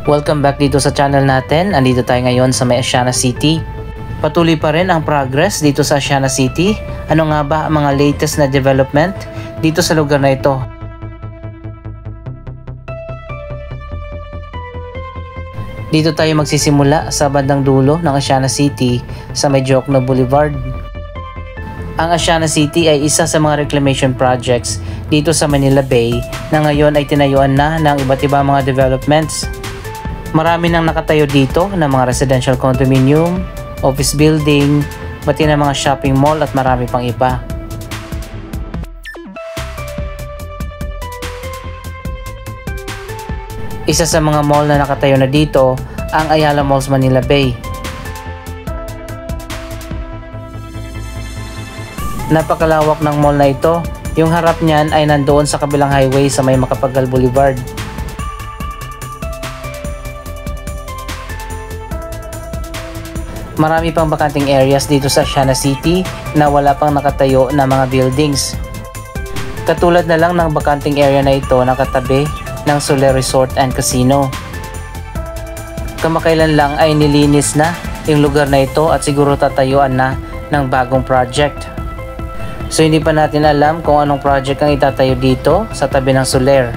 Welcome back dito sa channel natin. Andito tayo ngayon sa may Asiana City. Patuloy pa rin ang progress dito sa Asiana City. Ano nga ba ang mga latest na development dito sa lugar na ito? Dito tayo magsisimula sa bandang dulo ng Asiana City sa may Jokno Boulevard. Ang Asiana City ay isa sa mga reclamation projects dito sa Manila Bay na ngayon ay tinayuan na ng iba't ibang mga developments. Marami nang nakatayo dito ng mga residential condominium, office building, pati na mga shopping mall at marami pang iba. Isa sa mga mall na nakatayo na dito ang Ayala Malls Manila Bay. Napakalawak ng mall na ito. Yung harap niyan ay nandoon sa kabilang highway sa may Macapagal Boulevard. Marami pang bakanting areas dito sa Asiana City na wala pang nakatayo na mga buildings. Katulad na lang ng bakanting area na ito na katabi ng Soler Resort and Casino. Kamakailan lang ay nilinis na yung lugar na ito at siguro tatayuan na ng bagong project. So hindi pa natin alam kung anong project ang itatayo dito sa tabi ng Soler.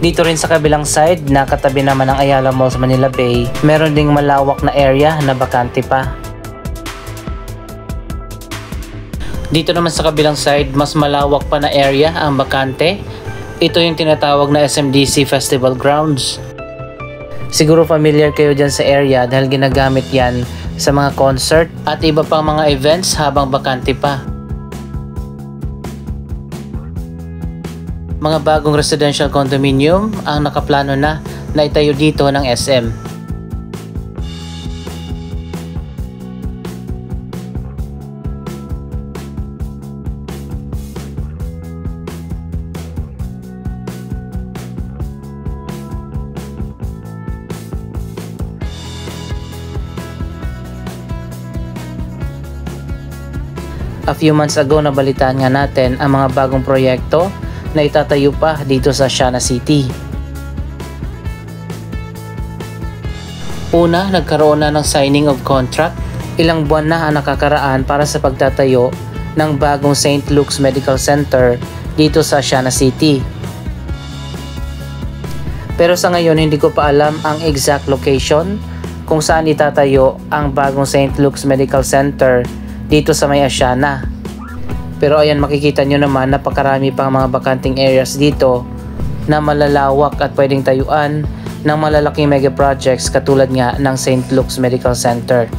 Dito rin sa kabilang side na katabi naman ng Ayala Malls Manila Bay, meron ding malawak na area na bakante pa. Dito naman sa kabilang side, mas malawak pa na area ang bakante. Ito yung tinatawag na SMDC Festival Grounds. Siguro familiar kayo dyan sa area dahil ginagamit yan sa mga concert at iba pang mga events habang bakante pa. Mga bagong residential condominium ang nakaplano na itayo dito ng SM. A few months ago nabalitaan nga natin ang mga bagong proyekto na itatayo pa dito sa Asiana City. Una, nagkaroon na ng signing of contract. Ilang buwan na ang nakakaraan para sa pagtatayo ng bagong St. Luke's Medical Center dito sa Asiana City. Pero sa ngayon hindi ko pa alam ang exact location kung saan itatayo ang bagong St. Luke's Medical Center dito sa may Asiana. Pero ayan, makikita nyo naman napakarami pang mga bakanting areas dito na malalawak at pwedeng tayuan ng malalaking mega projects katulad nga ng St. Luke's Medical Center.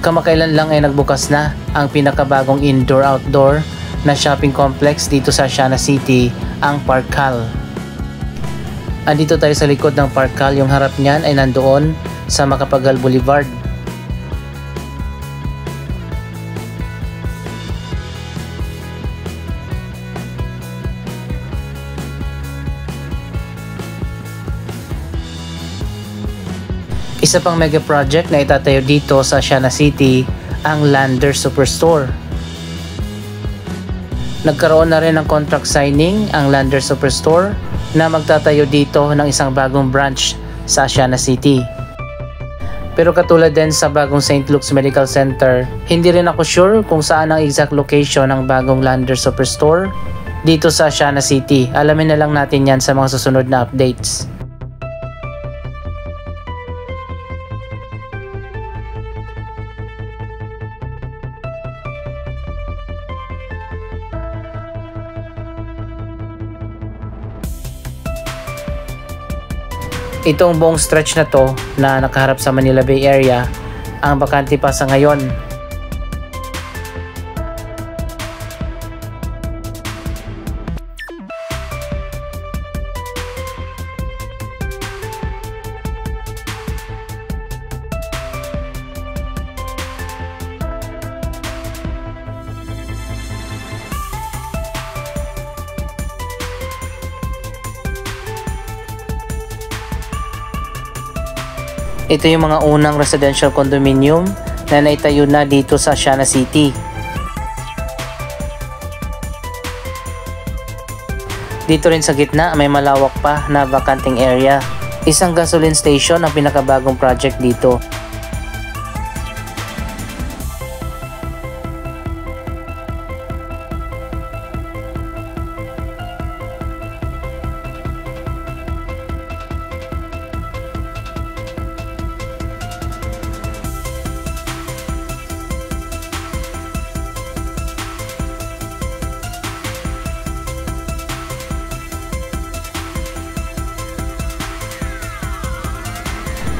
Kamakailan lang ay nagbukas na ang pinakabagong indoor-outdoor na shopping complex dito sa Asiana City, ang Parkal. Andito tayo sa likod ng Parkal, yung harap niyan ay nandoon sa Macapagal Boulevard. Isa pang mega project na itatayo dito sa Asiana City, ang Lander Superstore. Nagkaroon na rin ng contract signing ang Lander Superstore na magtatayo dito ng isang bagong branch sa Asiana City. Pero katulad din sa bagong St. Luke's Medical Center, hindi rin ako sure kung saan ang exact location ng bagong Lander Superstore dito sa Asiana City. Alamin na lang natin yan sa mga susunod na updates. Itong buong stretch na to na nakaharap sa Manila Bay Area ang bakante pa sa ngayon. Ito yung mga unang residential condominium na naitayo na dito sa Asiana City. Dito rin sa gitna may malawak pa na vacanting area. Isang gasoline station ang pinakabagong project dito.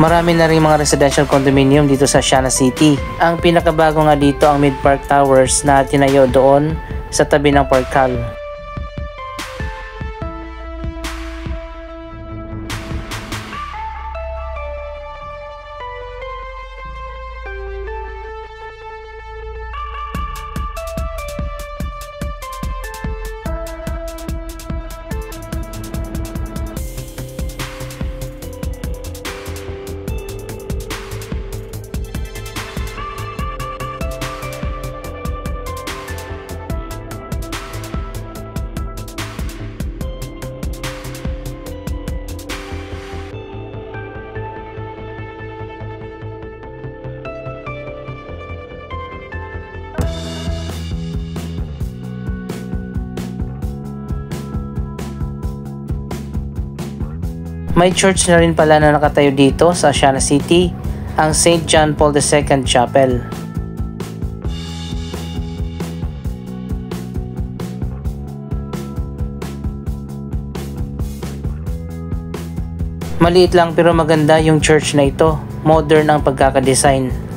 Marami na rin mga residential condominium dito sa Asiana City. Ang pinakabago nga dito ang Mid-Park Towers na tinayo doon sa tabi ng Parkal. May church na rin pala na nakatayo dito sa Asiana City, ang St. John Paul II Chapel. Maliit lang pero maganda yung church na ito. Modern ang pagkakadesign.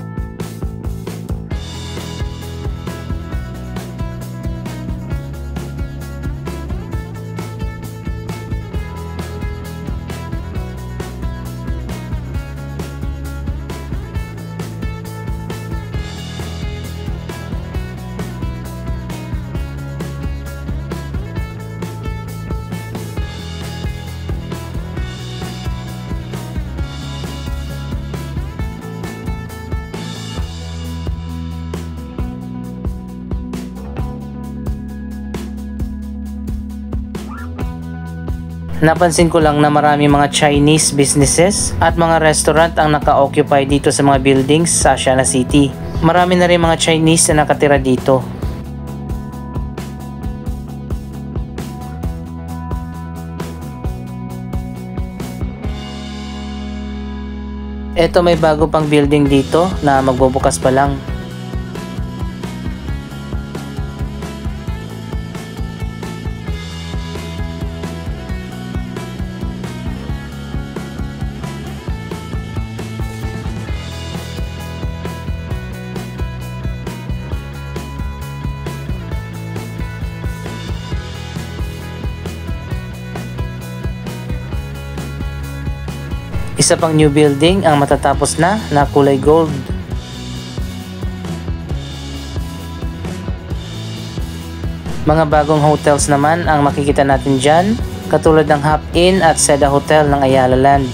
Napansin ko lang na marami mga Chinese businesses at mga restaurant ang naka-occupy dito sa mga buildings sa Asiana City. Marami na rin mga Chinese na nakatira dito. Ito may bago pang building dito na magbubukas pa lang. Isa pang new building ang matatapos na kulay gold. Mga bagong hotels naman ang makikita natin dyan, katulad ng Hop Inn at Seda Hotel ng Ayala Land.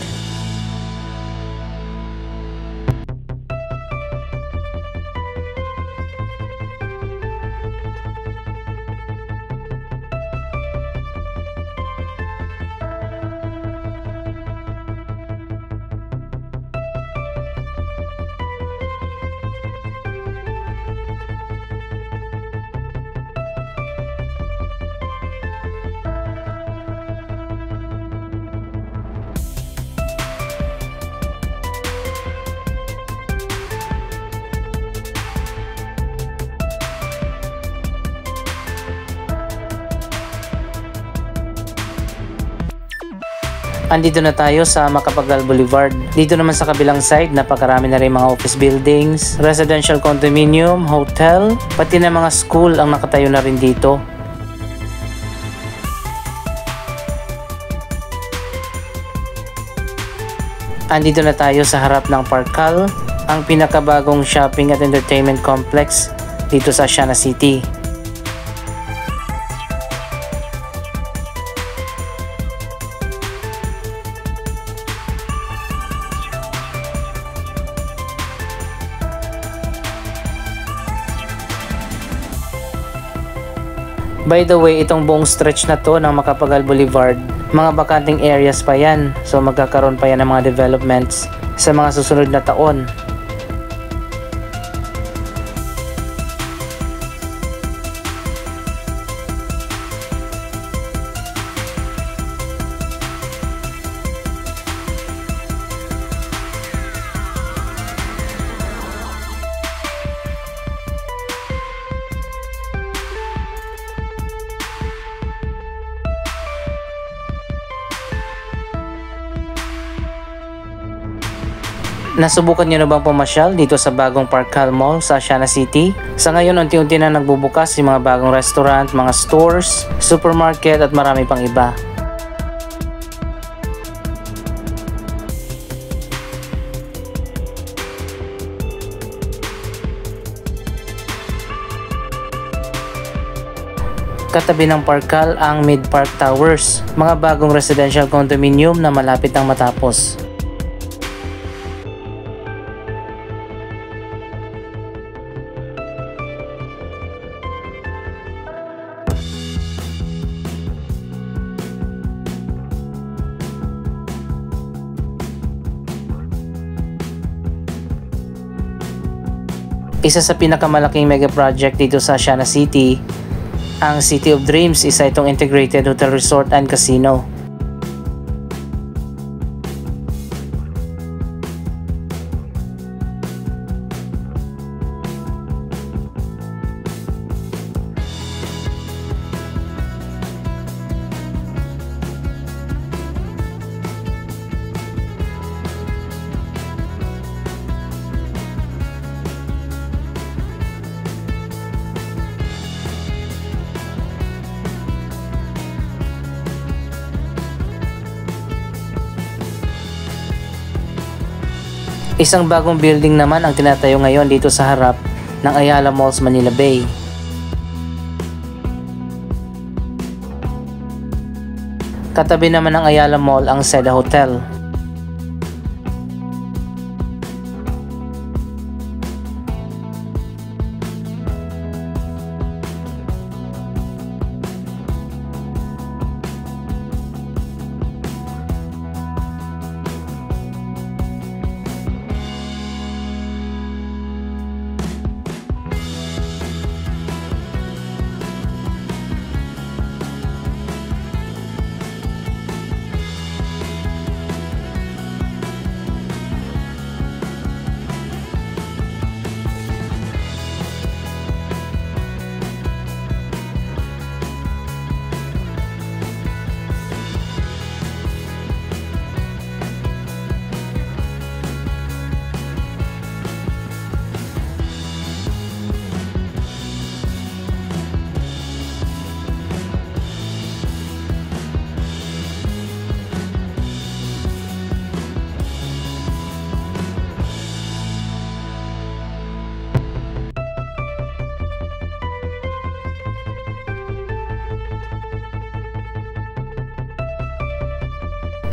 Andito na tayo sa Macapagal Boulevard. Dito naman sa kabilang side, napakarami na rin mga office buildings, residential condominium, hotel, pati na mga school ang nakatayo na rin dito. Andito na tayo sa harap ng Parkal, ang pinakabagong shopping at entertainment complex dito sa Asiana City. By the way, itong buong stretch na to ng Macapagal Boulevard, mga bakanting areas pa yan. So magkakaroon pa yan ng mga developments sa mga susunod na taon. Nasubukan nyo na bang pumasyal dito sa bagong Parkal Mall sa Asiana City? Sa ngayon, unti-unti na nagbubukas yung mga bagong restaurant, mga stores, supermarket at marami pang iba. Katabi ng Parkal ang Mid-Park Towers, mga bagong residential condominium na malapit nang matapos. Isa sa pinakamalaking mega project dito sa Asiana City, ang City of Dreams, isa itong integrated hotel resort and casino. Isang bagong building naman ang tinatayo ngayon dito sa harap ng Ayala Malls Manila Bay. Katabi naman ng Ayala Mall ang Seda Hotel.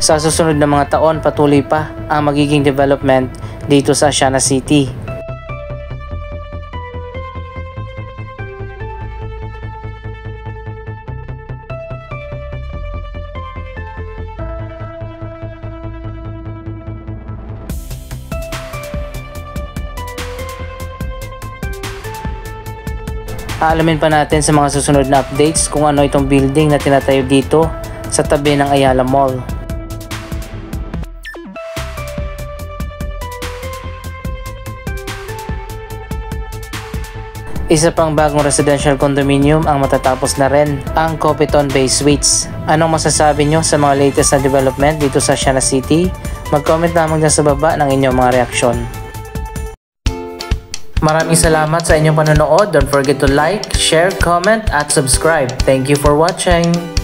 Sa susunod na mga taon, patuloy pa ang magiging development dito sa Asiana City. Aalamin pa natin sa mga susunod na updates kung ano itong building na tinatayo dito sa tabi ng Ayala Mall. Isa pang bagong residential condominium ang matatapos na rin, ang Copeton Bay Suites. Anong masasabi nyo sa mga latest na development dito sa Asiana City? Mag-comment lamang dyan sa baba ng inyong mga reaksyon. Maraming salamat sa inyong panonood. Don't forget to like, share, comment at subscribe. Thank you for watching!